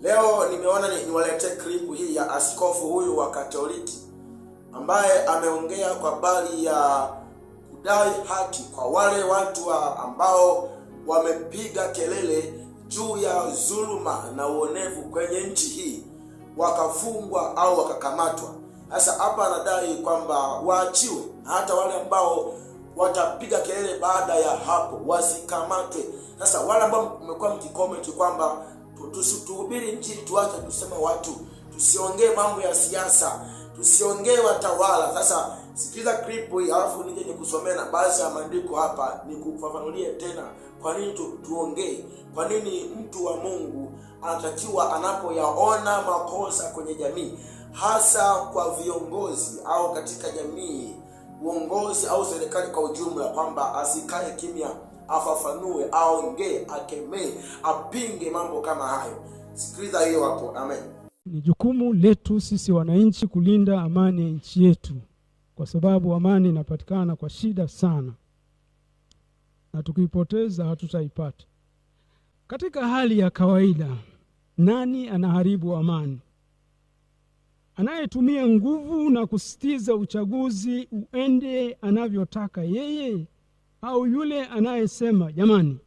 Leo nimeona niwaletee clip hii ya askofu huyu wa Katoliki ambaye ameongea kwa habari ya kudai haki kwa wale watu ambao wamepiga kelele juu ya dhuluma na uonevu kwenye nchi hii, wakafungwa au wakakamatwa. Sasa hapa anadai kwamba waachiwe, hata wale ambao watapiga kelele baada ya hapo wasikamatwe. Sasa wale ambao mmekuwa mkicomment kwamba tuhubiri Injili, tuache tuseme watu, tusiongee mambo ya siasa, tusiongee watawala. Sasa sikiza clip hii alafu nije nikusomee na baadhi ya maandiko hapa, nikufafanulie tena kwa nini tuongee, kwa nini mtu wa Mungu anatakiwa anapoyaona makosa kwenye jamii, hasa kwa viongozi au katika jamii, uongozi au serikali kwa ujumla, kwamba asikae kimya, afafanue, aongee, akemee, apinge mambo kama hayo. Sikiliza hiyo hapo. Amen. Ni jukumu letu sisi wananchi kulinda amani ya nchi yetu, kwa sababu amani inapatikana kwa shida sana, na tukiipoteza hatutaipata. Katika hali ya kawaida, nani anaharibu amani? Anayetumia nguvu na kusitiza uchaguzi uende anavyotaka yeye, au yule anayesema jamani,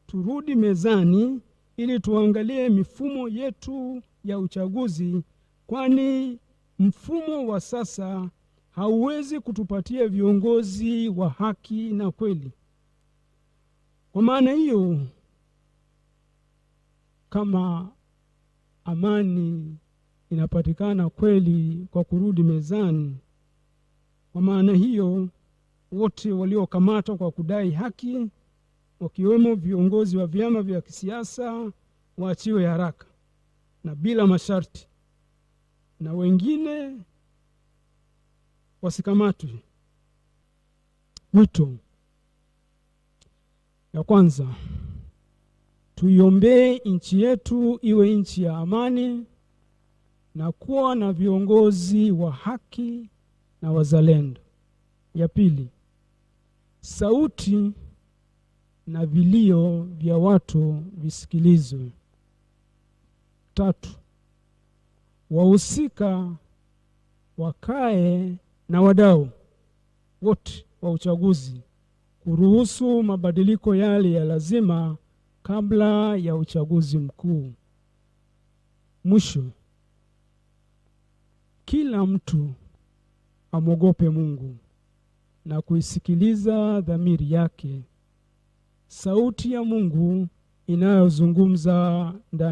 turudi mezani ili tuangalie mifumo yetu ya uchaguzi, kwani mfumo wa sasa hauwezi kutupatia viongozi wa haki na kweli. Kwa maana hiyo, kama amani inapatikana kweli kwa kurudi mezani, kwa maana hiyo wote waliokamatwa kwa kudai haki, wakiwemo viongozi wa vyama vya kisiasa, waachiwe haraka na bila masharti, na wengine wasikamatwe. Wito ya kwanza, tuiombee nchi yetu iwe nchi ya amani na kuwa na viongozi wa haki na wazalendo. Ya pili, sauti na vilio vya watu visikilizwe. Tatu, wahusika wakae na wadau wote wa uchaguzi kuruhusu mabadiliko yale ya lazima kabla ya uchaguzi mkuu. Mwisho, kila mtu amwogope Mungu na kuisikiliza dhamiri yake, sauti ya Mungu inayozungumza ndani